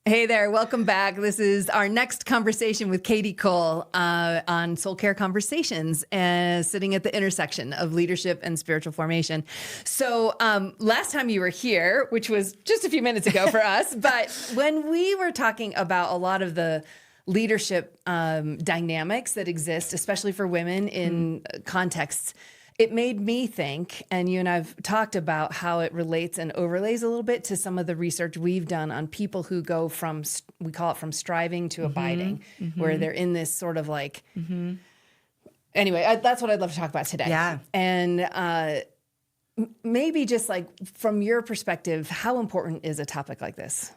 Hey there, welcome back. This is our next conversation with Kadi Cole on Soul Care Conversations, sitting at the intersection of leadership and spiritual formation. So last time you were here, which was just a few minutes ago for us, but when we were talking about a lot of the leadership dynamics that exist, especially for women in contexts, it made me think, and you and I've talked about how it relates and overlays a little bit to some of the research we've done on people who go from, we call it from striving to abiding, where they're in this sort of like, anyway, that's what I'd love to talk about today. Yeah. And maybe just like from your perspective, how important is a topic like this?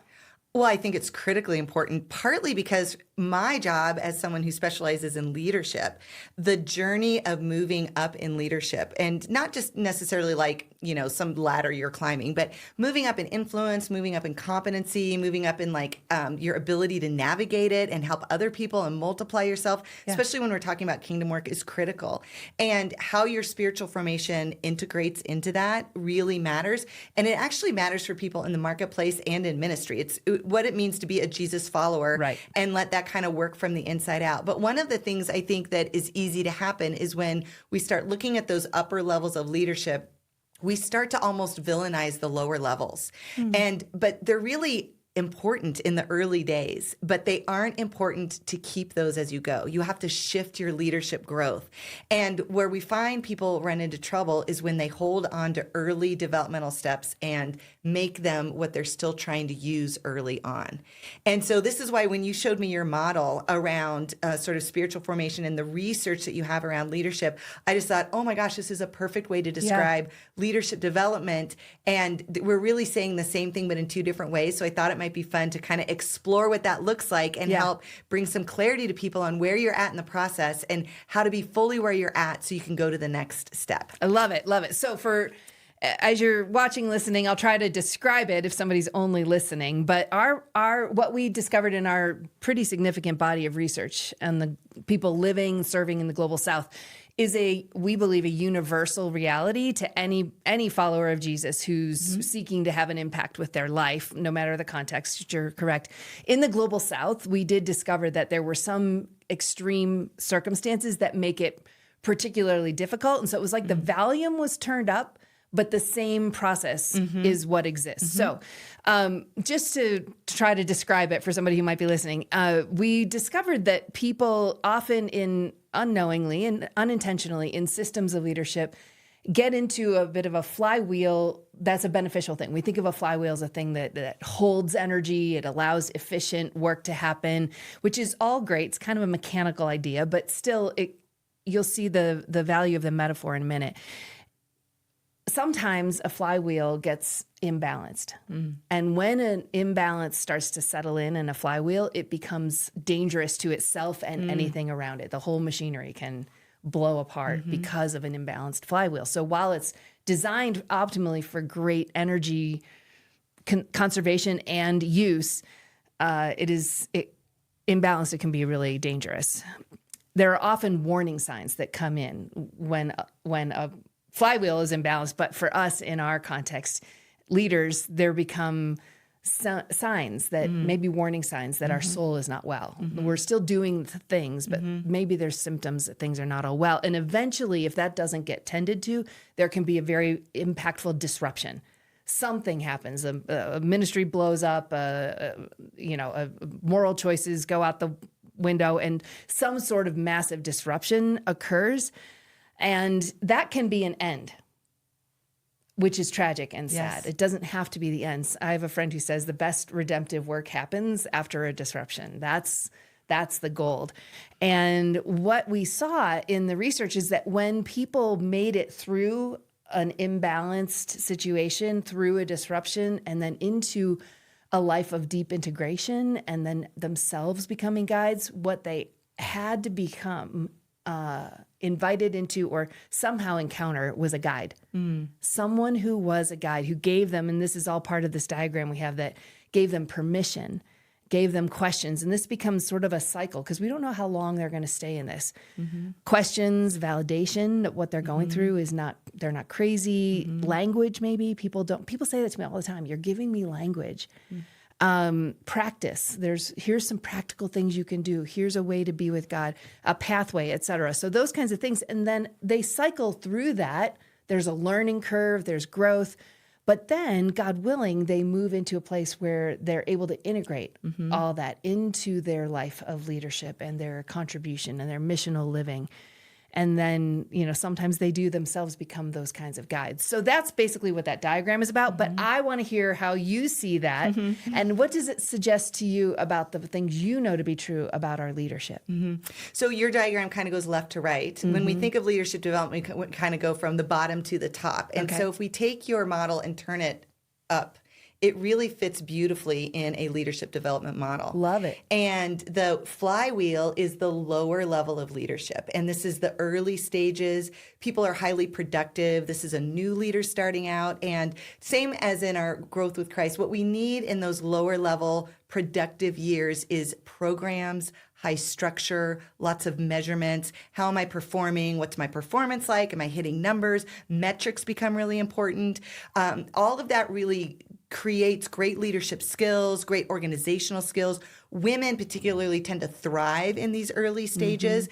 Well, I think it's critically important, partly because my job as someone who specializes in leadership, the journey of moving up in leadership, and not just necessarily like, some ladder you're climbing, but moving up in influence, moving up in competency, moving up in like your ability to navigate it and help other people and multiply yourself, especially when we're talking about kingdom work, is critical. And how your spiritual formation integrates into that really matters. And it actually matters for people in the marketplace and in ministry. It's what it means to be a Jesus follower, right, and let that kind of work from the inside out. But one of the things I think that is easy to happen is when we start looking at those upper levels of leadership, we start to almost villainize the lower levels. But they're really important in the early days, but they aren't important to keep those as you go. You have to shift your leadership growth. And where we find people run into trouble is when they hold on to early developmental steps and make them what they're still trying to use early on. And so this is why when you showed me your model around sort of spiritual formation and the research that you have around leadership, I just thought, oh my gosh, this is a perfect way to describe leadership development. And we're really saying the same thing, but in two different ways. So I thought it might be fun to kind of explore what that looks like and help bring some clarity to people on where you're at in the process and how to be fully where you're at so you can go to the next step. I love it. Love it. So as you're watching, listening, I'll try to describe it if somebody's only listening, but our what we discovered in our pretty significant body of research and the people living, serving in the global South is we believe, a universal reality to any follower of Jesus who's seeking to have an impact with their life, no matter the context. You're correct. In the global South, we did discover that there were some extreme circumstances that make it particularly difficult. And so it was like the volume was turned up, but the same process is what exists. So just to try to describe it for somebody who might be listening, we discovered that people often unknowingly and unintentionally in systems of leadership get into a bit of a flywheel that's a beneficial thing. We think of a flywheel as a thing that holds energy, it allows efficient work to happen, which is all great. It's kind of a mechanical idea, but still you'll see the value of the metaphor in a minute. Sometimes a flywheel gets imbalanced. And when an imbalance starts to settle in a flywheel, it becomes dangerous to itself and anything around it. The whole machinery can blow apart because of an imbalanced flywheel. So while it's designed optimally for great energy conservation and use, imbalanced, it can be really dangerous. There are often warning signs that come in when a flywheel is imbalanced, but for us in our context, leaders, there become signs that maybe warning signs that our soul is not well. We're still doing things, but maybe there's symptoms that things are not all well. And eventually, if that doesn't get tended to, there can be a very impactful disruption. Something happens, a ministry blows up, moral choices go out the window, and some sort of massive disruption occurs. And that can be an end, which is tragic and sad. Yes. It doesn't have to be the end. I have a friend who says the best redemptive work happens after a disruption. That's the gold. And what we saw in the research is that when people made it through an imbalanced situation, through a disruption, and then into a life of deep integration, and then themselves becoming guides, what they had to become invited into or somehow encounter was a guide. Someone who was a guide, who gave them, and this is all part of this diagram we have, that gave them permission, gave them questions. And this becomes sort of a cycle because we don't know how long they're going to stay in this. Questions, validation that what they're going through is they're not crazy. Language, maybe people say that to me all the time. You're giving me language. Practice. Here's some practical things you can do. Here's a way to be with God, a pathway, etc. So those kinds of things. And then they cycle through that. There's a learning curve, there's growth. But then, God willing, they move into a place where they're able to integrate all that into their life of leadership and their contribution and their missional living. And then, sometimes they do themselves become those kinds of guides. So that's basically what that diagram is about. But I want to hear how you see that. And what does it suggest to you about the things you know to be true about our leadership? So your diagram kind of goes left to right. When we think of leadership development, we kind of go from the bottom to the top. And so if we take your model and turn it up, it really fits beautifully in a leadership development model. Love it. And the flywheel is the lower level of leadership. And this is the early stages. People are highly productive. This is a new leader starting out. And same as in our growth with Christ, what we need in those lower level productive years is programs, high structure, lots of measurements. How am I performing? What's my performance like? Am I hitting numbers? Metrics become really important. All of that really creates great leadership skills, great organizational skills. Women particularly tend to thrive in these early stages.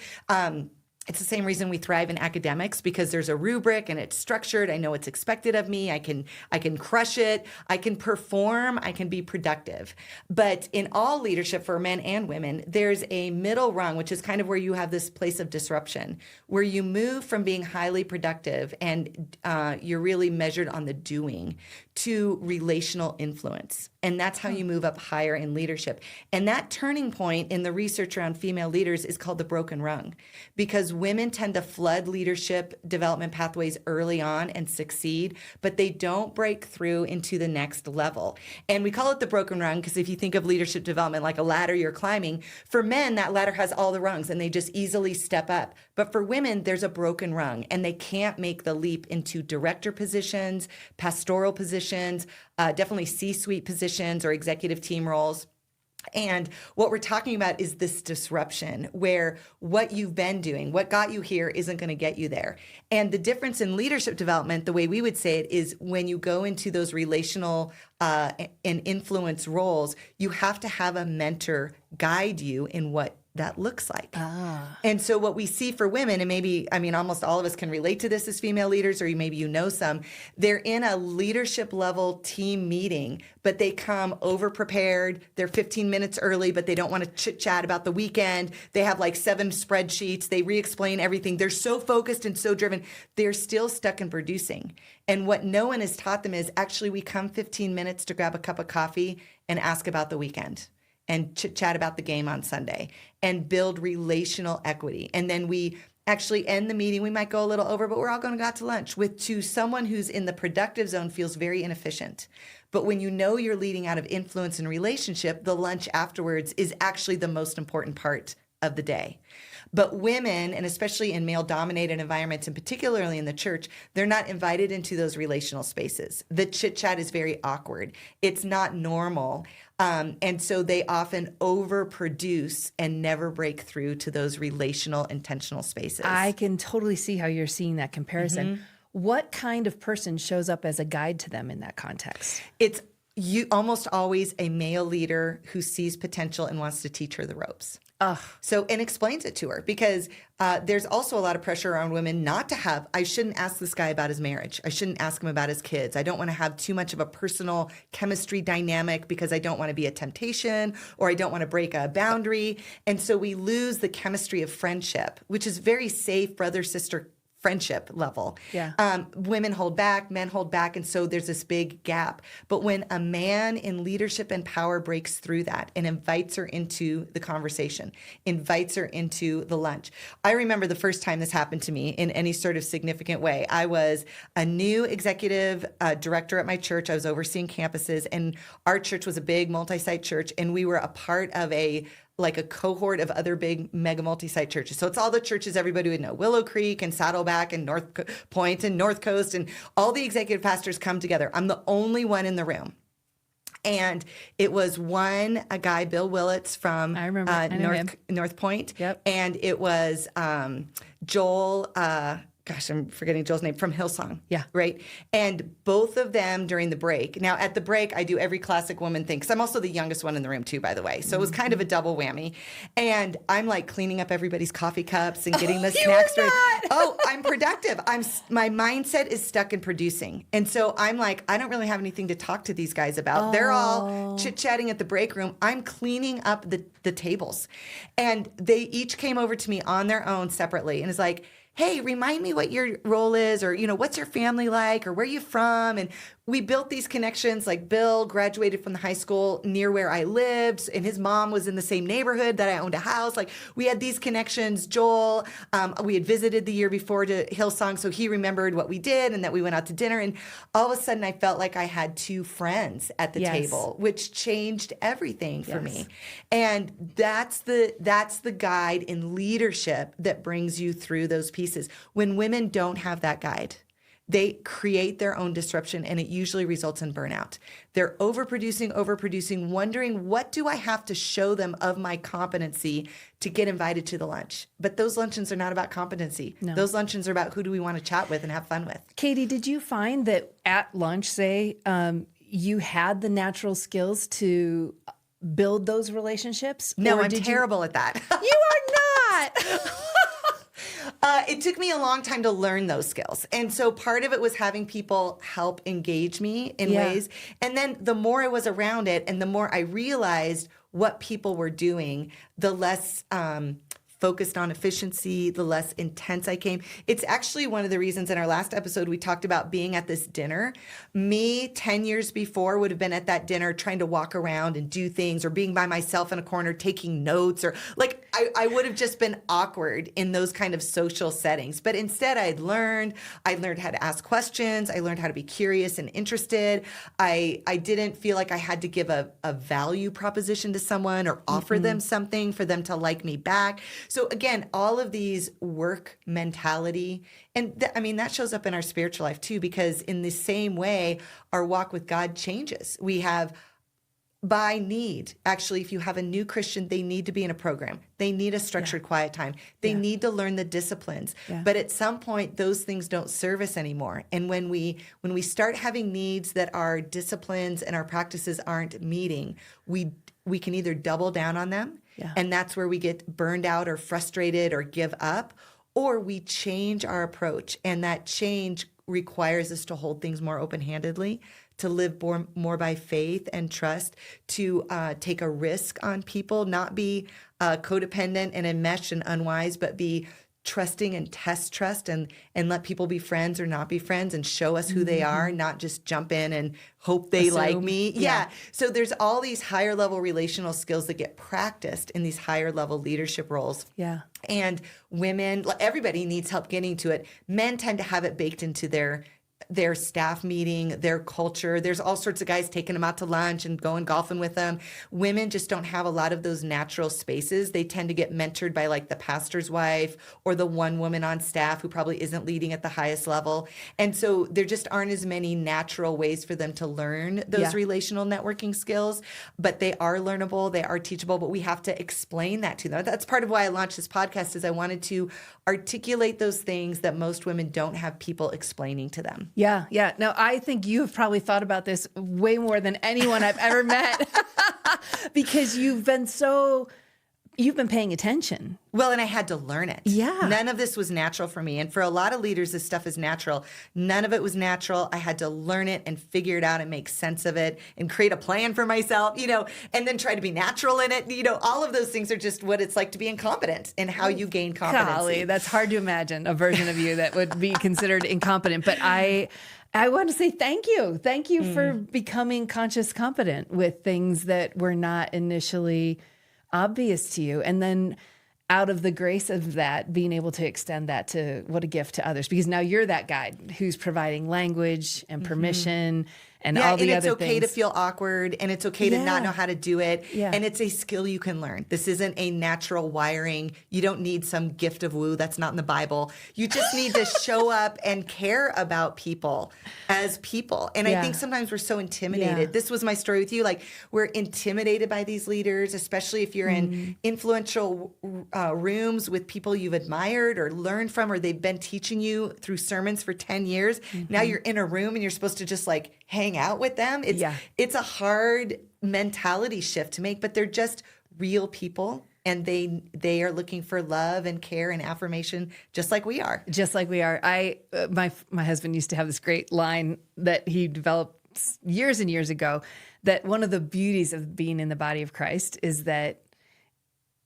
It's the same reason we thrive in academics, because there's a rubric and it's structured. I know what's expected of me. I can crush it. I can perform. I can be productive. But in all leadership for men and women, there's a middle rung, which is kind of where you have this place of disruption, where you move from being highly productive and you're really measured on the doing to relational influence. And that's how you move up higher in leadership. And that turning point in the research around female leaders is called the broken rung, because women tend to flood leadership development pathways early on and succeed, but they don't break through into the next level. And we call it the broken rung because if you think of leadership development like a ladder you're climbing, for men, that ladder has all the rungs and they just easily step up. But for women, there's a broken rung and they can't make the leap into director positions, pastoral positions, definitely C-suite positions or executive team roles. And what we're talking about is this disruption where what you've been doing, what got you here isn't going to get you there. And the difference in leadership development, the way we would say it, is when you go into those relational and influence roles, you have to have a mentor guide you in what that looks like. And so what we see for women, and maybe, almost all of us can relate to this as female leaders, or maybe you know some, they're in a leadership level team meeting, but they come over prepared. They're 15 minutes early, but they don't want to chit chat about the weekend. They have like 7 spreadsheets. They re-explain everything. They're so focused and so driven. They're still stuck in producing. And what no one has taught them is actually we come 15 minutes to grab a cup of coffee and ask about the weekend and chit-chat about the game on Sunday and build relational equity. And then we actually end the meeting. We might go a little over, but we're all going to go out to lunch to someone who's in the productive zone feels very inefficient. But when you know you're leading out of influence and relationship, the lunch afterwards is actually the most important part of the day. But women, and especially in male-dominated environments, and particularly in the church, they're not invited into those relational spaces. The chit-chat is very awkward. It's not normal. And so they often overproduce and never break through to those relational, intentional spaces. I can totally see how you're seeing that comparison. What kind of person shows up as a guide to them in that context? It's almost always a male leader who sees potential and wants to teach her the ropes. And explains it to her, because there's also a lot of pressure on women not to have, I shouldn't ask this guy about his marriage. I shouldn't ask him about his kids. I don't want to have too much of a personal chemistry dynamic because I don't want to be a temptation or I don't want to break a boundary. And so we lose the chemistry of friendship, which is very safe brother-sister friendship level. Women hold back, men hold back, and so there's this big gap. But when a man in leadership and power breaks through that and invites her into the conversation, invites her into the lunch. I remember the first time this happened to me in any sort of significant way. I was a new executive director at my church. I was overseeing campuses, and our church was a big multi-site church, and we were a part of a cohort of other big mega multi-site churches. So it's all the churches everybody would know, Willow Creek and Saddleback and North Point and North Coast, and all the executive pastors come together. I'm the only one in the room. And it was a guy, Bill Willits from North Point. Yep. And it was Joel, gosh, I'm forgetting Joel's name, from Hillsong. Yeah. Right. And both of them during the break. Now, at the break, I do every classic woman thing, because I'm also the youngest one in the room, too, by the way. So it was kind of a double whammy. And I'm like cleaning up everybody's coffee cups and getting the snacks ready. Oh, I'm productive. My mindset is stuck in producing. And so I'm like, I don't really have anything to talk to these guys about. They're all chit-chatting at the break room. I'm cleaning up the tables. And they each came over to me on their own separately and is like, hey, remind me what your role is, or, what's your family like, or where you from? And we built these connections. Like Bill graduated from the high school near where I lived, and his mom was in the same neighborhood that I owned a house. Like, we had these connections. Joel, we had visited the year before to Hillsong, so he remembered what we did and that we went out to dinner. And all of a sudden, I felt like I had two friends at the table, which changed everything for me. And that's the guide in leadership that brings you through those pieces. When women don't have that guide, they create their own disruption, and it usually results in burnout. They're overproducing, wondering, what do I have to show them of my competency to get invited to the lunch? But those luncheons are not about competency. No. Those luncheons are about, who do we want to chat with and have fun with? Kadi, did you find that at lunch, say, you had the natural skills to build those relationships? No, I'm terrible at that. You are not! It took me a long time to learn those skills. And so part of it was having people help engage me in ways. And then the more I was around it and the more I realized what people were doing, the less focused on efficiency, the less intense I came. It's actually one of the reasons in our last episode we talked about being at this dinner. Me 10 years before would have been at that dinner trying to walk around and do things, or being by myself in a corner taking notes, or like I would have just been awkward in those kind of social settings. But instead I learned how to ask questions. I learned how to be curious and interested. I didn't feel like I had to give a value proposition to someone or offer them something for them to like me back. So again, all of these work mentality, and that shows up in our spiritual life too, because in the same way, our walk with God changes. We have by need. Actually, if you have a new Christian, they need to be in a program. They need a structured quiet time. They need to learn the disciplines. But at some point, those things don't serve us anymore. And when we start having needs that our disciplines and our practices aren't meeting, we can either double down on them, and that's where we get burned out or frustrated or give up, or we change our approach. And that change requires us to hold things more open-handedly, to live more by faith and trust, to take a risk on people, not be codependent and enmeshed and unwise, but be trusting and test trust and let people be friends or not be friends and show us who they are, not just jump in and hope they like me. So there's all these higher level relational skills that get practiced in these higher level leadership roles. And women, everybody needs help getting to it. Men tend to have it baked into their staff meeting, their culture. There's all sorts of guys taking them out to lunch and going golfing with them. Women just don't have a lot of those natural spaces. They tend to get mentored by like the pastor's wife or the one woman on staff who probably isn't leading at the highest level. And so there just aren't as many natural ways for them to learn those relational networking skills, but they are learnable, they are teachable, but we have to explain that to them. That's part of why I launched this podcast, is I wanted to articulate those things that most women don't have people explaining to them. Yeah. No, I think you have probably thought about this way more than anyone I've ever met because you've been paying attention. Well, and I had to learn it. None of this was natural for me. And for a lot of leaders, this stuff is natural. None of it was natural. I had to learn it and figure it out and make sense of it and create a plan for myself, and then try to be natural in it. All of those things are just what it's like to be incompetent and how you gain competency. Golly, that's hard to imagine a version of you that would be considered incompetent. But I want to say thank you. Thank you for becoming conscious competent with things that were not initially obvious to you. And then out of the grace of that, being able to extend that to what a gift to others, because now you're that guide who's providing language and permission and all the other things. And it's okay to feel awkward, and it's okay to not know how to do it. Yeah. And it's a skill you can learn. This isn't a natural wiring. You don't need some gift of woo. That's not in the Bible. You just need to show up and care about people as people. And I think sometimes we're so intimidated. Yeah. This was my story with you. Like, we're intimidated by these leaders, especially if you're in influential rooms with people you've admired or learned from, or they've been teaching you through sermons for 10 years. Now you're in a room and you're supposed to just like hang out with them. It's a hard mentality shift to make, but they're just real people. And they are looking for love and care and affirmation, just like we are. Just like we are. My husband used to have this great line that he developed years and years ago, that one of the beauties of being in the body of Christ is that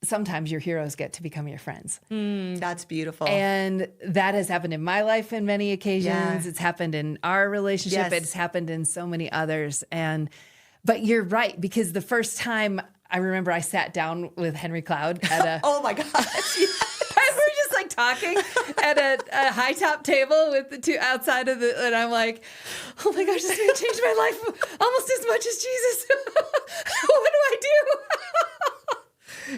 sometimes your heroes get to become your friends. That's beautiful. And that has happened in my life in many occasions. Yeah. It's happened in our relationship. Yes. It's happened in so many others. But you're right, because the first time I remember I sat down with Henry Cloud at a oh my gosh. we're just like talking at a high top table with the two outside of the, and I'm like, oh my gosh, this is going to change my life almost as much as Jesus. What do I do?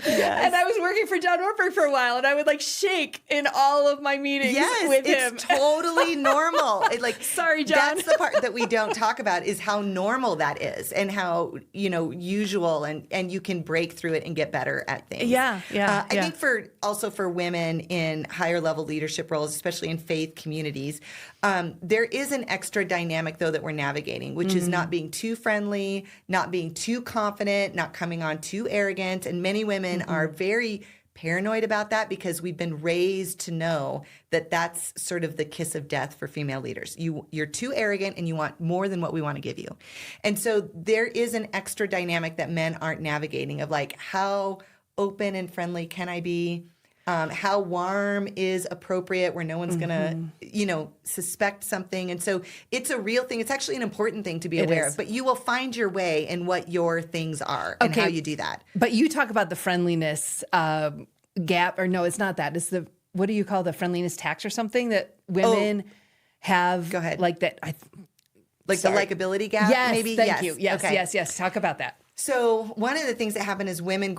Yes. And I was working for John Ortberg for a while, and I would like shake in all of my meetings with him. It's totally normal. Sorry, John. That's the part that we don't talk about, is how normal that is, and how, usual, and you can break through it and get better at things. Yeah. I think for women in higher level leadership roles, especially in faith communities, there is an extra dynamic though that we're navigating, which is not being too friendly, not being too confident, not coming on too arrogant, and many women are very paranoid about that because we've been raised to know that that's sort of the kiss of death for female leaders. You're too arrogant and you want more than what we want to give you. And so there is an extra dynamic that men aren't navigating of like, how open and friendly can I be? How warm is appropriate where no one's going to, suspect something. And so it's a real thing. It's actually an important thing to be aware of. But you will find your way in what your things are and how you do that. But you talk about the friendliness gap, or no, it's not that. It's what do you call the friendliness tax or something that women have? Go ahead. Like that. The likability gap, yes, maybe? Thank you. Yes, okay. yes. Talk about that. So one of the things that happen is women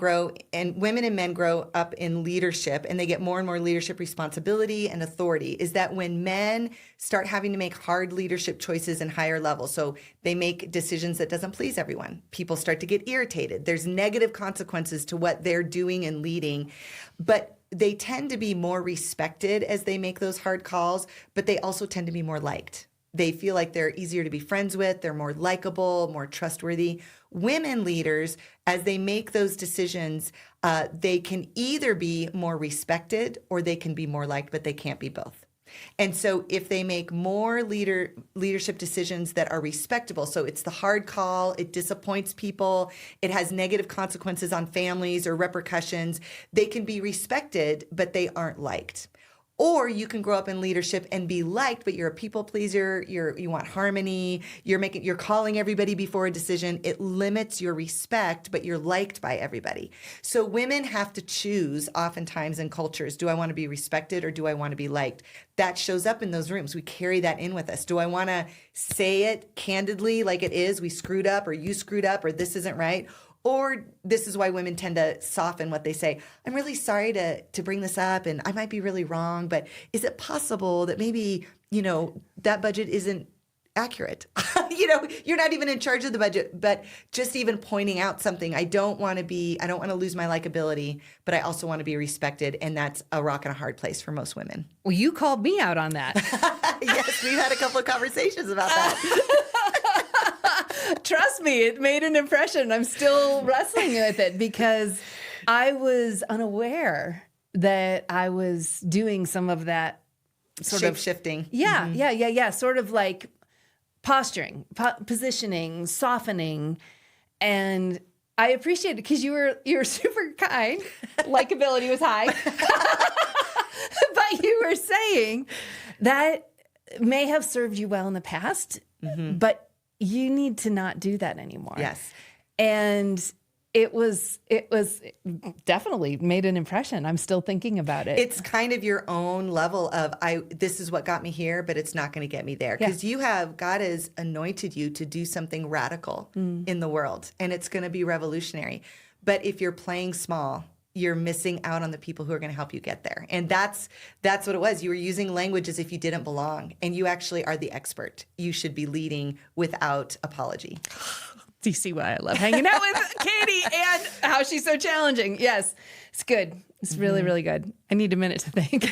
and men grow up in leadership, and they get more and more leadership responsibility and authority, is that when men start having to make hard leadership choices in higher levels, so they make decisions that doesn't please everyone, people start to get irritated. There's negative consequences to what they're doing and leading, but they tend to be more respected as they make those hard calls, but they also tend to be more liked. They feel like they're easier to be friends with. They're more likable, more trustworthy. Women leaders, as they make those decisions, they can either be more respected or they can be more liked, but they can't be both. And so if they make more leadership decisions that are respectable, so it's the hard call, it disappoints people, it has negative consequences on families or repercussions, they can be respected, but they aren't liked. Or you can grow up in leadership and be liked, but you're a people pleaser, you want harmony, you're calling everybody before a decision. It limits your respect, but you're liked by everybody. So women have to choose oftentimes in cultures, do I want to be respected or do I want to be liked? That shows up in those rooms. We carry that in with us. Do I want to say it candidly like it is, we screwed up or you screwed up or this isn't right? Or this is why women tend to soften what they say. I'm really sorry to bring this up, and I might be really wrong, but is it possible that maybe, that budget isn't accurate? You're not even in charge of the budget, but just even pointing out something. I don't want to lose my likability, but I also want to be respected. And that's a rock and a hard place for most women. Well, you called me out on that. Yes, we've had a couple of conversations about that. Trust me, it made an impression. I'm still wrestling with it because I was unaware that I was doing some of that sort of shifting. Yeah, yeah. Sort of like posturing, positioning, softening. And I appreciate it because you were super kind. Likability was high. But you were saying that may have served you well in the past, but you need to not do that anymore. Yes. And it was definitely made an impression. I'm still thinking about it. It's kind of your own level of, this is what got me here, but it's not going to get me there. Because God has anointed you to do something radical in the world, and it's going to be revolutionary. But if you're playing small, you're missing out on the people who are going to help you get there. And that's what it was. You were using language as if you didn't belong, and you actually are the expert. You should be leading without apology. Do you see why I love hanging out with Katie and how she's so challenging? Yes, it's good. It's really, really good. I need a minute to think.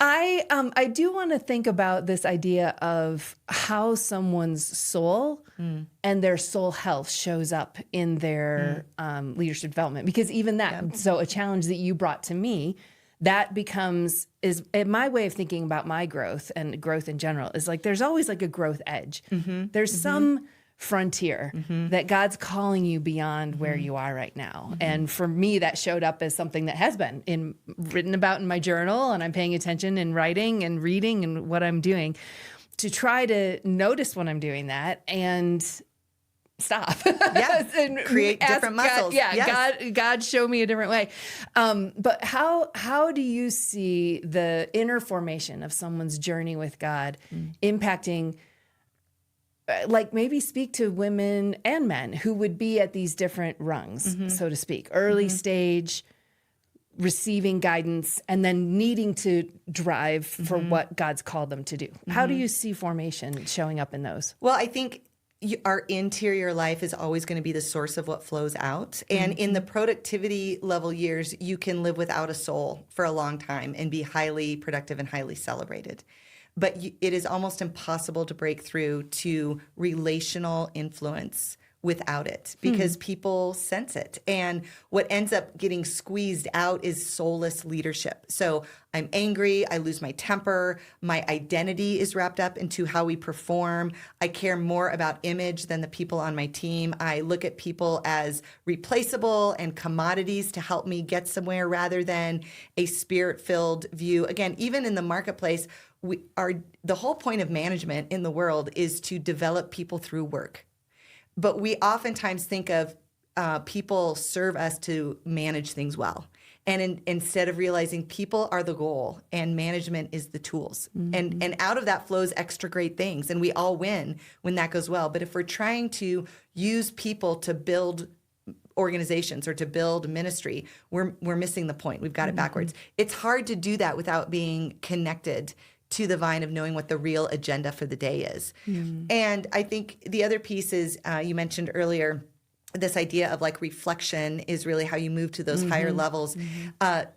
I do want to think about this idea of how someone's soul and their soul health shows up in their leadership development, because even that, so a challenge that you brought to me, that is my way of thinking about my growth and growth in general is like, there's always like a growth edge. There's some frontier that God's calling you beyond where you are right now. And for me, that showed up as something that has been written about in my journal, and I'm paying attention in writing and reading and what I'm doing to try to notice when I'm doing that and stop. And create different muscles. God show me a different way. But how do you see the inner formation of someone's journey with God impacting, like maybe speak to women and men who would be at these different rungs, so to speak, early stage, receiving guidance, and then needing to drive for what God's called them to do? How do you see formation showing up in those? Well, I think our interior life is always going to be the source of what flows out. And in the productivity level years, you can live without a soul for a long time and be highly productive and highly celebrated. But it is almost impossible to break through to relational influence without it, because people sense it. And what ends up getting squeezed out is soulless leadership. So I'm angry, I lose my temper, my identity is wrapped up into how we perform. I care more about image than the people on my team. I look at people as replaceable and commodities to help me get somewhere rather than a spirit-filled view. Again, even in the marketplace, the whole point of management in the world is to develop people through work. But we oftentimes think of people serve us to manage things well. And instead of realizing people are the goal and management is the tools. And out of that flows extra great things. And we all win when that goes well. But if we're trying to use people to build organizations or to build ministry, we're missing the point. We've got it backwards. It's hard to do that without being connected to the vine of knowing what the real agenda for the day is. And I think the other piece is, you mentioned earlier, this idea of like reflection is really how you move to those higher levels.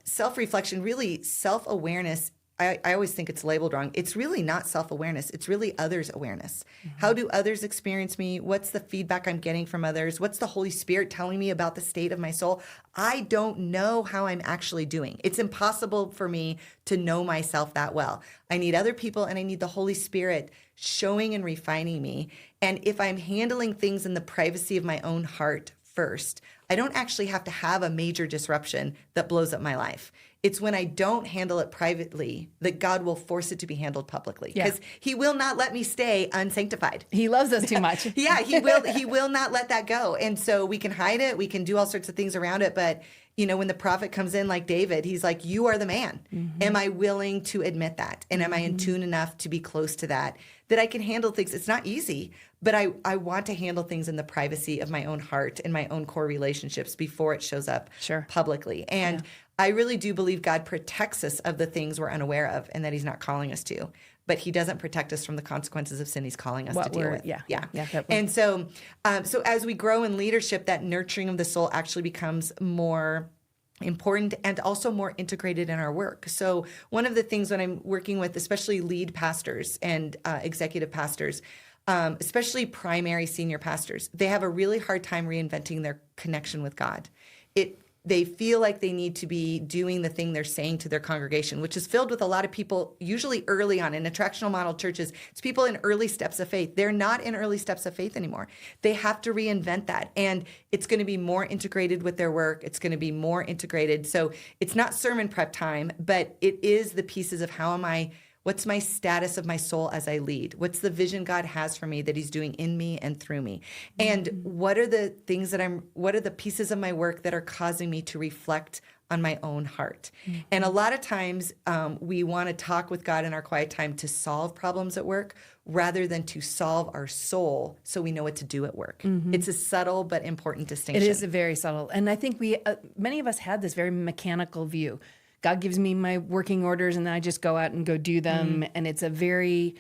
Self-reflection, really self-awareness. I always think it's labeled wrong. It's really not self-awareness. It's really others' awareness. How do others experience me? What's the feedback I'm getting from others? What's the Holy Spirit telling me about the state of my soul? I don't know how I'm actually doing. It's impossible for me to know myself that well. I need other people, and I need the Holy Spirit showing and refining me. And if I'm handling things in the privacy of my own heart first, I don't actually have to have a major disruption that blows up my life. It's when I don't handle it privately that God will force it to be handled publicly, because he will not let me stay unsanctified. He loves us too much. He will not let that go. And so we can hide it. We can do all sorts of things around it. But, you know, when the prophet comes in like David, he's like, you are the man. Am I willing to admit that? And am I in tune enough to be close to that I can handle things? It's not easy, but I want to handle things in the privacy of my own heart and my own core relationships before it shows up publicly. And I really do believe God protects us of the things we're unaware of and that he's not calling us to. But he doesn't protect us from the consequences of sin he's calling us to deal with. And so as we grow in leadership, that nurturing of the soul actually becomes more important and also more integrated in our work. So one of the things when I'm working with, especially lead pastors and executive pastors, especially primary senior pastors, they have a really hard time reinventing their connection with God. They feel like they need to be doing the thing they're saying to their congregation, which is filled with a lot of people, usually early on in attractional model churches. It's people in early steps of faith. They're not in early steps of faith anymore. They have to reinvent that. And it's going to be more integrated with their work. It's going to be more integrated. So it's not sermon prep time, but it is the pieces of how am I What's my status of my soul as I lead? What's the vision God has for me that he's doing in me and through me? And what are the things what are the pieces of my work that are causing me to reflect on my own heart? And a lot of times we want to talk with God in our quiet time to solve problems at work rather than to solve our soul so we know what to do at work. It's a subtle but important distinction. It is a very subtle. And I think many of us had this very mechanical view. God gives me my working orders and then I just go out and go do them. And it's a very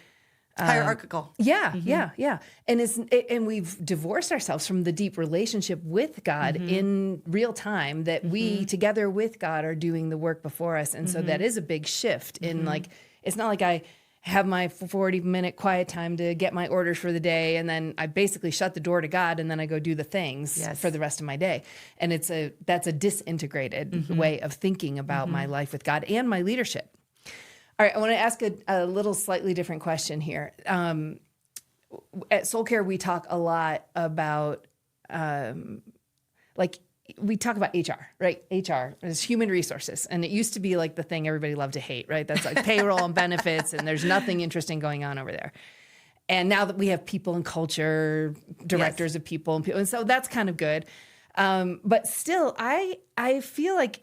hierarchical. Yeah. And we've divorced ourselves from the deep relationship with God in real time that we together with God are doing the work before us. And so that is a big shift in like, it's not like I have my 40-minute quiet time to get my orders for the day and then I basically shut the door to God and then I go do the things for the rest of my day. And that's a disintegrated way of thinking about my life with God and my leadership. All right, I want to ask a little slightly different question here. At Soul Care, we talk a lot about, we talk about HR, right? HR is human resources. And it used to be like the thing everybody loved to hate, right? That's like payroll and benefits, and there's nothing interesting going on over there. And now that we have people and culture, directors of people, and so that's kind of good. But still, I feel like,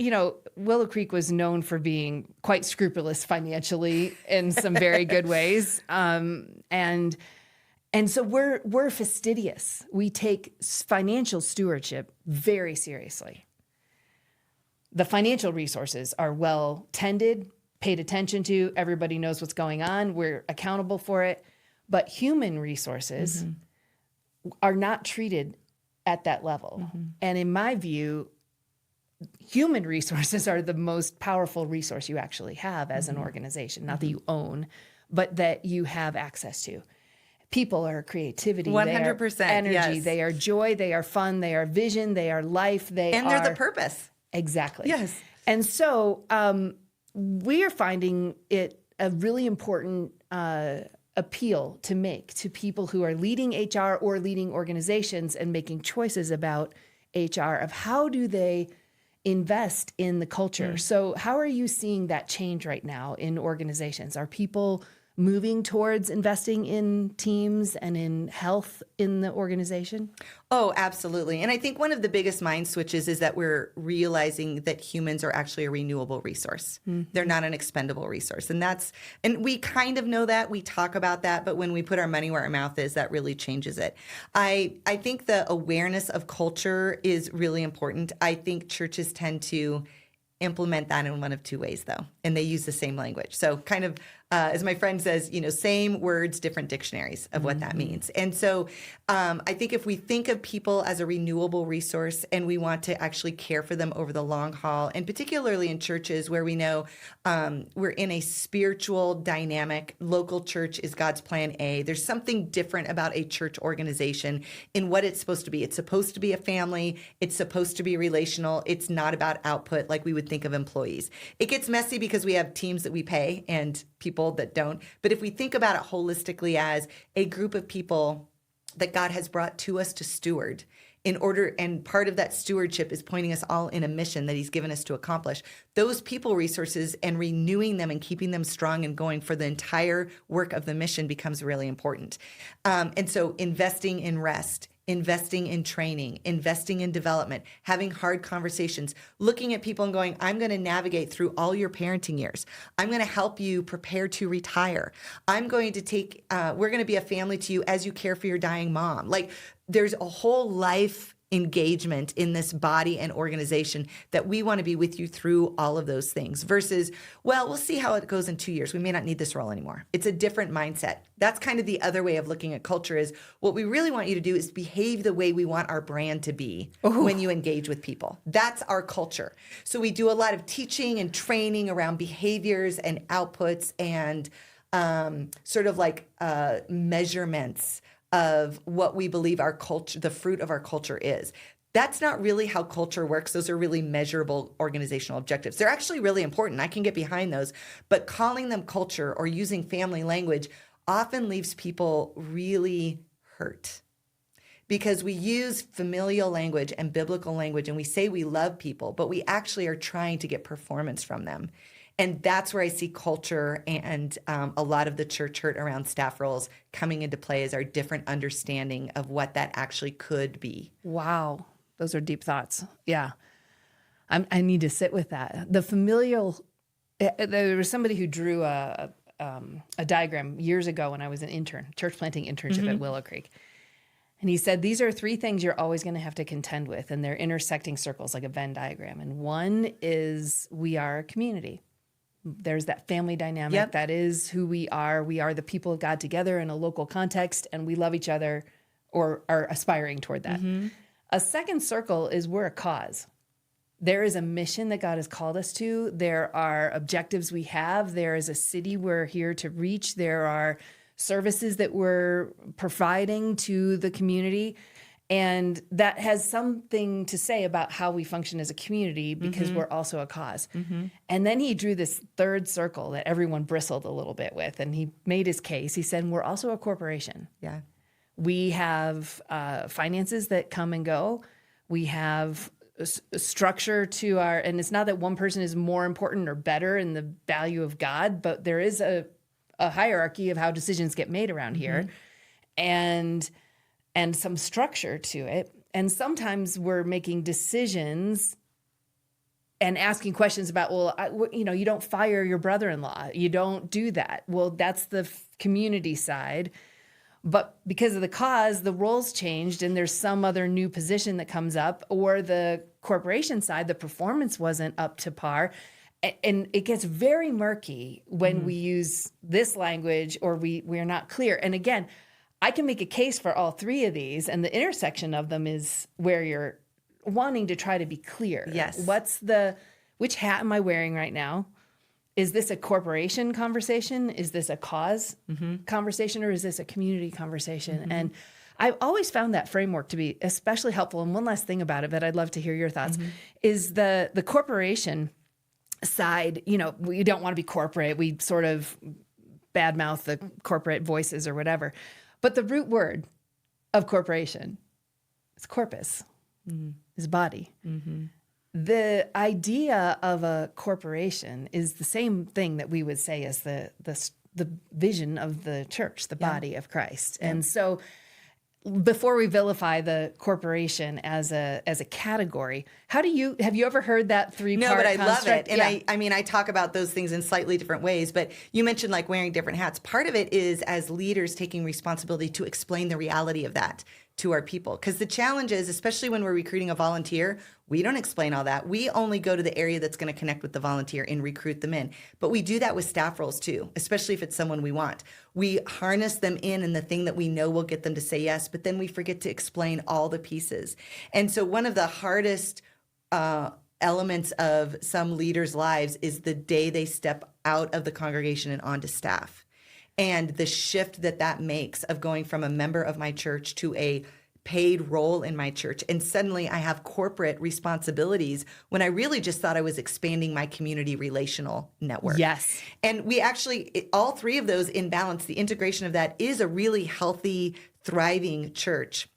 Willow Creek was known for being quite scrupulous financially in some very good ways. And so we're fastidious. We take financial stewardship very seriously. The financial resources are well tended, paid attention to. Everybody knows what's going on. We're accountable for it. But human resources are not treated at that level. And in my view, human resources are the most powerful resource you actually have as an organization. Not that you own, but that you have access to. People are creativity. 100%. They are energy. Yes. They are joy. They are fun. They are vision. They are life. They're the purpose. Exactly. Yes. And so we are finding it a really important appeal to make to people who are leading HR or leading organizations and making choices about HR of how do they invest in the culture. So how are you seeing that change right now in organizations? Are people moving towards investing in teams and in health in the organization? Oh, absolutely. And I think one of the biggest mind switches is that we're realizing that humans are actually a renewable resource. They're not an expendable resource. And we kind of know that, we talk about that, but when we put our money where our mouth is, that really changes it. I think the awareness of culture is really important. I think churches tend to implement that in one of two ways, though, and they use the same language. So kind of, as my friend says, same words, different dictionaries of what that means. And so I think if we think of people as a renewable resource and we want to actually care for them over the long haul, and particularly in churches where we know we're in a spiritual dynamic, local church is God's plan A. There's something different about a church organization in what it's supposed to be. It's supposed to be a family. It's supposed to be relational. It's not about output like we would think of employees. It gets messy because we have teams that we pay and people that don't. But if we think about it holistically as a group of people that God has brought to us to steward in order, and part of that stewardship is pointing us all in a mission that he's given us to accomplish, those people resources and renewing them and keeping them strong and going for the entire work of the mission becomes really important. And so investing in rest, investing in training, investing in development, having hard conversations, looking at people and going, I'm going to navigate through all your parenting years. I'm going to help you prepare to retire. I'm going to we're going to be a family to you as you care for your dying mom. Like there's a whole life engagement in this body and organization that we want to be with you through all of those things versus, well, we'll see how it goes in 2 years. We may not need this role anymore. It's a different mindset. That's kind of the other way of looking at culture is what we really want you to do is behave the way we want our brand to be when you engage with people. That's our culture. So we do a lot of teaching and training around behaviors and outputs and sort of like measurements of what we believe our culture, the fruit of our culture is. That's not really how culture works. Those are really measurable organizational objectives. They're actually really important. I can get behind those. But calling them culture or using family language often leaves people really hurt because we use familial language and biblical language and we say we love people, but we actually are trying to get performance from them. And that's where I see culture and a lot of the church hurt around staff roles coming into play as our different understanding of what that actually could be. Wow. Those are deep thoughts. Yeah. I need to sit with that. The familial, there was somebody who drew a diagram years ago when I was an intern, church planting internship at Willow Creek. And he said, these are three things you're always going to have to contend with, and they're intersecting circles like a Venn diagram. And one is we are a community. There's that family dynamic. Yep. That is who we are. We are the people of God together in a local context, and we love each other or are aspiring toward that. A second circle is we're a cause. There is a mission that God has called us to. There are objectives we have. There is a city we're here to reach. There are services that we're providing to the community. And that has something to say about how we function as a community because we're also a cause. And then he drew this third circle that everyone bristled a little bit with. And he made his case. He said, we're also a corporation. Yeah. We have finances that come and go. We have structure to our, and it's not that one person is more important or better in the value of God, but there is a hierarchy of how decisions get made around here, and some structure to it. And sometimes we're making decisions and asking questions about, well, you don't fire your brother-in-law. You don't do that. Well, that's the community side. But because of the cause, the roles changed and there's some other new position that comes up, or the corporation side, the performance wasn't up to par. And it gets very murky when we use this language or we're not clear. And again, I can make a case for all three of these, and the intersection of them is where you're wanting to try to be clear. Yes. Which hat am I wearing right now? Is this a corporation conversation? Is this a cause conversation, or is this a community conversation? And I've always found that framework to be especially helpful. And one last thing about it that I'd love to hear your thoughts is the corporation side. We don't want to be corporate. We sort of badmouth the corporate voices or whatever. But the root word of corporation is corpus, is body. The idea of a corporation is the same thing that we would say as the vision of the church, the body of Christ. And so before we vilify the corporation as a category, have you ever heard that three-part No, but I construct? love it. And I talk about those things in slightly different ways, but you mentioned like wearing different hats. Part of it is as leaders taking responsibility to explain the reality of that to our people. Because the challenge is, especially when we're recruiting a volunteer, we don't explain all that. We only go to the area that's going to connect with the volunteer and recruit them in. But we do that with staff roles too, especially if it's someone we want. We harness them in the thing that we know will get them to say yes, but then we forget to explain all the pieces. And so one of the hardest elements of some leaders' lives is the day they step out of the congregation and onto staff. And the shift that makes of going from a member of my church to a paid role in my church. And suddenly I have corporate responsibilities when I really just thought I was expanding my community relational network. Yes. And we actually, all three of those in balance, the integration of that is a really healthy, thriving church.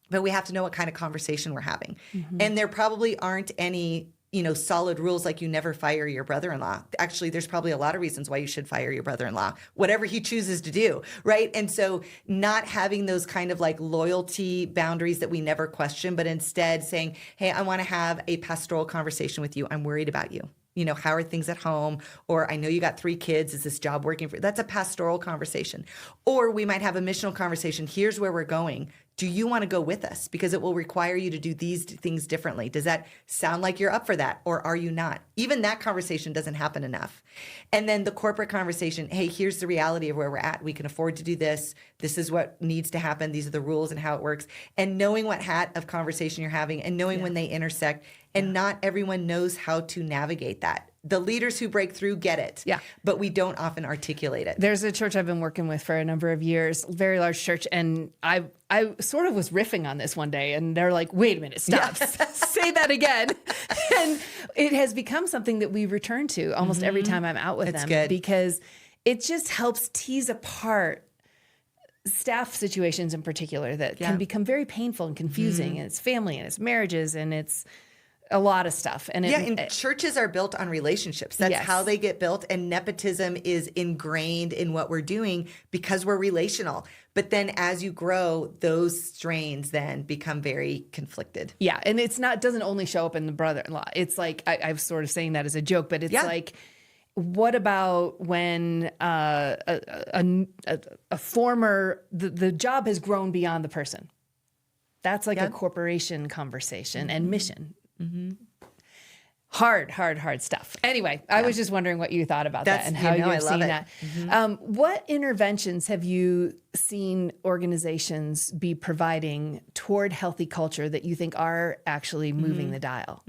But we have to know what kind of conversation we're having. And there probably aren't any solid rules like you never fire your brother-in-law. Actually, there's probably a lot of reasons why you should fire your brother-in-law, whatever he chooses to do, right? And so not having those kind of like loyalty boundaries that we never question, but instead saying, hey, I want to have a pastoral conversation with you. I'm worried about you. How are things at home? Or I know you got 3 kids. Is this job working for you? That's a pastoral conversation. Or we might have a missional conversation. Here's where we're going. Do you want to go with us? Because it will require you to do these things differently. Does that sound like you're up for that? Or are you not? Even that conversation doesn't happen enough. And then the corporate conversation, hey, here's the reality of where we're at. We can afford to do this. This is what needs to happen. These are the rules and how it works. And knowing what hat of conversation you're having and knowing when they intersect. And not everyone knows how to navigate that. The leaders who break through get it, but we don't often articulate it. There's a church I've been working with for a number of years, very large church, and I sort of was riffing on this one day, and they're like, wait a minute, stop, say that again. And it has become something that we return to almost every time I'm out with them. Good. Because it just helps tease apart staff situations in particular that can become very painful and confusing, and it's family and it's marriages and it's a lot of stuff. And and churches are built on relationships. That's how they get built. And nepotism is ingrained in what we're doing because we're relational. But then as you grow, those strains then become very conflicted. Yeah. And it doesn't only show up in the brother-in-law. It's like, I'm sort of saying that as a joke, but it's like, what about when a former, the job has grown beyond the person? That's like a corporation conversation and mission. Hard stuff. Anyway, I was just wondering what you thought about that and how you've seen that. What interventions have you seen organizations be providing toward healthy culture that you think are actually moving the dial?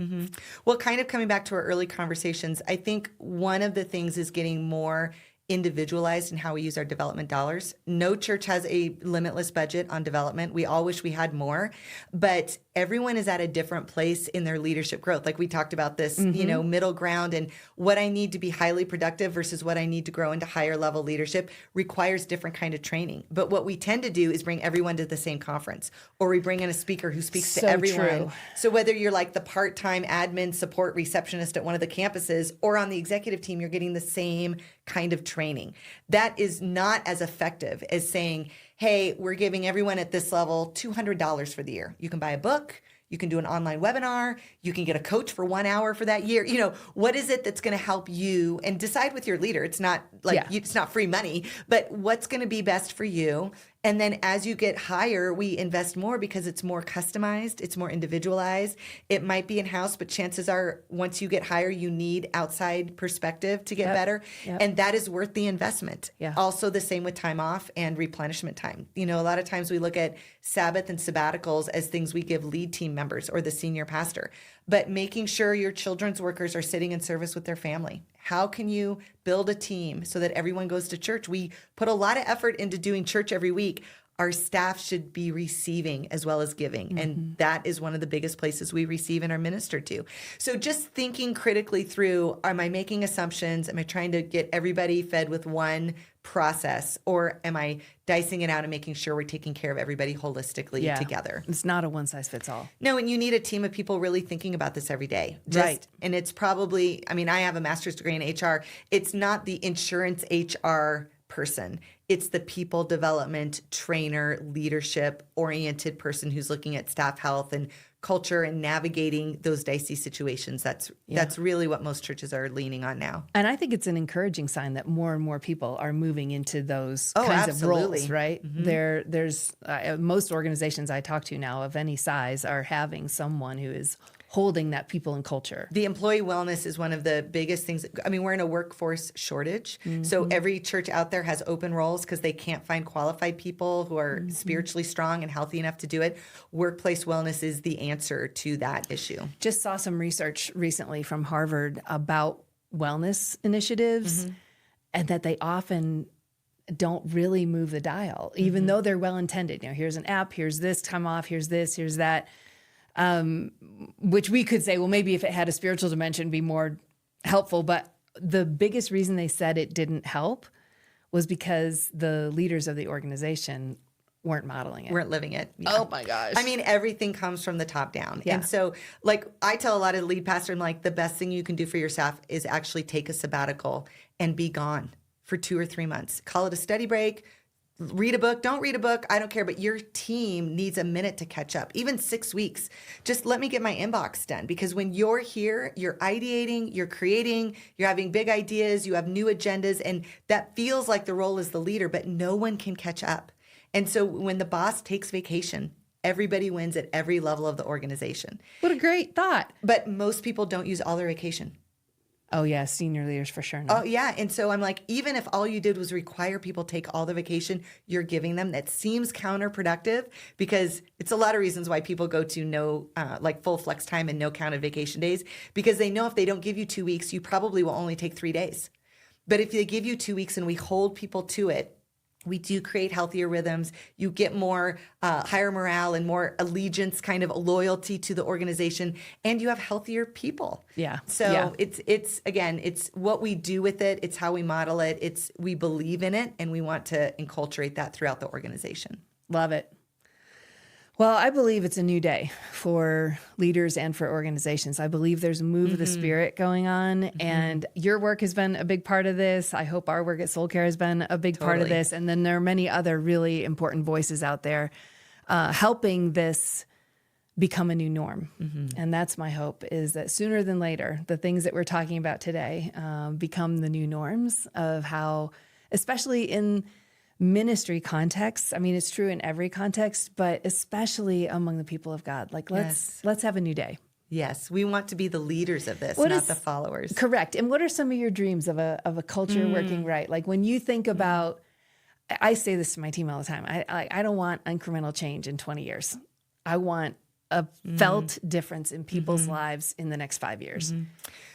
Well, kind of coming back to our early conversations, I think one of the things is getting more individualized in how we use our development dollars. No church has a limitless budget on development. We all wish we had more, but everyone is at a different place in their leadership growth. Like we talked about this, middle ground, and what I need to be highly productive versus what I need to grow into higher level leadership requires different kind of training. But what we tend to do is bring everyone to the same conference, or we bring in a speaker who speaks to everyone. True. So whether you're like the part-time admin support receptionist at one of the campuses or on the executive team, you're getting the same kind of training. That is not as effective as saying, hey, we're giving everyone at this level $200 for the year. You can buy a book. You can do an online webinar. You can get a coach for 1 hour for that year. What is it that's going to help you? And decide with your leader. It's not like it's not free money, but what's going to be best for you? And then as you get higher, we invest more because it's more customized. It's more individualized. It might be in-house, but chances are once you get higher, you need outside perspective to get better. And that is worth the investment. Also the same with time off and replenishment time. A lot of times we look at Sabbath and sabbaticals as things we give lead team members or the senior pastor, but making sure your children's workers are sitting in service with their family. How can you build a team so that everyone goes to church? We put a lot of effort into doing church every week. Our staff should be receiving as well as giving. And that is one of the biggest places we receive and are ministered to. So just thinking critically through, am I making assumptions? Am I trying to get everybody fed with one process? Or am I dicing it out and making sure we're taking care of everybody holistically together? It's not a one size fits all. No, and you need a team of people really thinking about this every day. Right. And it's probably, I have a master's degree in HR. It's not the insurance HR person. It's the people development, trainer, leadership oriented person who's looking at staff health and culture and navigating those dicey situations. That's really what most churches are leaning on now. And I think it's an encouraging sign that more and more people are moving into those kinds of roles, right? There's most organizations I talk to now of any size are having someone who is holding that people and culture. The employee wellness is one of the biggest things. We're in a workforce shortage. So every church out there has open roles because they can't find qualified people who are spiritually strong and healthy enough to do it. Workplace wellness is the answer to that issue. Just saw some research recently from Harvard about wellness initiatives and that they often don't really move the dial, even though they're well-intended. Here's an app, here's this time off, here's this, here's that. Which we could say, well, maybe if it had a spiritual dimension, be more helpful. But the biggest reason they said it didn't help was because the leaders of the organization weren't modeling it. Weren't living it. Yeah. Oh my gosh. Everything comes from the top down. Yeah. And so I tell a lot of lead pastors, I'm the best thing you can do for your staff is actually take a sabbatical and be gone for 2 or 3 months. Call it a study break. Read a book, don't read a book, I don't care, but your team needs a minute to catch up, even 6 weeks. Just let me get my inbox done, because when you're here, you're ideating, you're creating, you're having big ideas, you have new agendas, and that feels like the role is the leader, but no one can catch up. And so when the boss takes vacation, everybody wins at every level of the organization. What a great thought. But most people don't use all their vacation. Oh, yeah, senior leaders for sure. No. Oh, yeah. And so I'm even if all you did was require people take all the vacation you're giving them, that seems counterproductive, because it's a lot of reasons why people go to no, full flex time and no counted vacation days, because they know if they don't give you 2 weeks, you probably will only take 3 days. But if they give you 2 weeks and we hold people to it, we do create healthier rhythms. You get more higher morale and more allegiance, kind of loyalty to the organization, and you have healthier people. Yeah. So it's what we do with it. It's how we model it. We believe in it, and we want to inculturate that throughout the organization. Love it. Well, I believe it's a new day for leaders and for organizations. I believe there's a move of the spirit going on, and your work has been a big part of this. I hope our work at Soul Care has been a big part of this. And then there are many other really important voices out there helping this become a new norm. And that's my hope, is that sooner than later, the things that we're talking about today become the new norms of how, especially in ministry contexts. I mean, it's true in every context, but especially among the people of God. Like, let's have a new day. Yes, we want to be the leaders of this, not the followers. Correct. And what are some of your dreams of a culture working right? Like when you think about, I say this to my team all the time. I don't want incremental change in 20 years. I want a felt difference in people's lives in the next 5 years.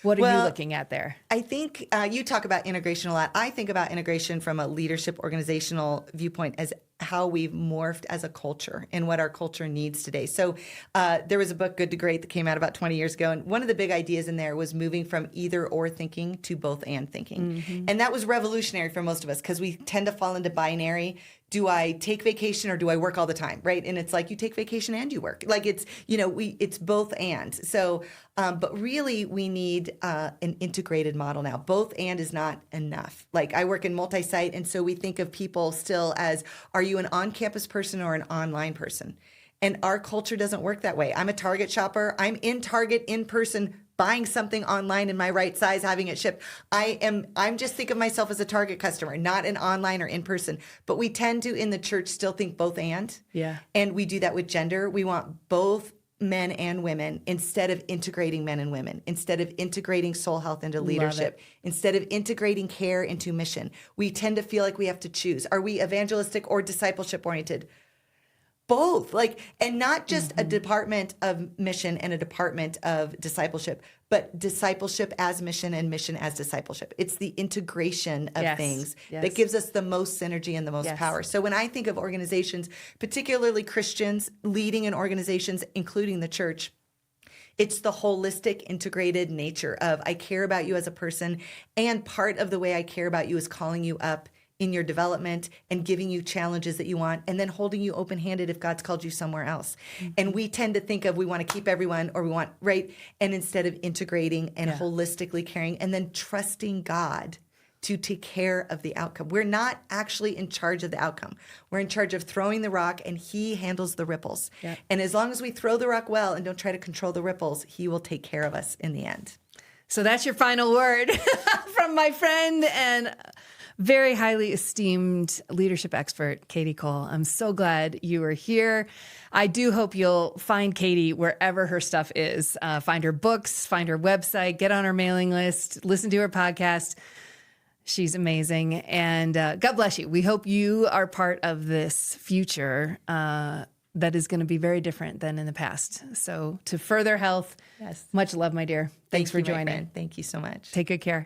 What are you looking at there? I think you talk about integration a lot. I think about integration from a leadership organizational viewpoint as how we've morphed as a culture and what our culture needs today. So there was a book, Good to Great, that came out about 20 years ago. And one of the big ideas in there was moving from either or thinking to both and thinking. And that was revolutionary for most of us because we tend to fall into binary. Do I take vacation or do I work all the time? Right. And it's like you take vacation and you work. Like it's, it's both and. So, but really we need an integrated model now. Both and is not enough. Like I work in multi-site. And so we think of people still as, are you an on-campus person or an online person? And our culture doesn't work that way. I'm a Target shopper. I'm in Target in person buying something online in my right size, having it shipped. I'm just think of myself as a Target customer, not an online or in person. But we tend to in the church still think both and. Yeah. And we do that with gender. We want both men and women instead of integrating men and women, instead of integrating soul health into leadership, instead of integrating care into mission. We tend to feel like we have to choose. Are we evangelistic or discipleship oriented? Both, and not just a department of mission and a department of discipleship, but discipleship as mission and mission as discipleship. It's the integration of things that gives us the most synergy and the most power. So when I think of organizations, particularly Christians leading in organizations, including the church, it's the holistic, integrated nature of I care about you as a person, and part of the way I care about you is calling you up in your development and giving you challenges that you want, and then holding you open-handed if God's called you somewhere else. And we tend to think of we want to keep everyone or we want, right? And instead of integrating and holistically caring and then trusting God to take care of the outcome. We're not actually in charge of the outcome. We're in charge of throwing the rock and he handles the ripples. Yeah. And as long as we throw the rock well and don't try to control the ripples, he will take care of us in the end. So that's your final word from my friend and very highly esteemed leadership expert, Kadi Cole. I'm so glad you were here. I do hope you'll find Kadi wherever her stuff is. Find her books, find her website, get on her mailing list, listen to her podcast. She's amazing. And God bless you. We hope you are part of this future that is going to be very different than in the past. So to further health, much love, my dear. Thanks for joining. Thank you so much. Take good care.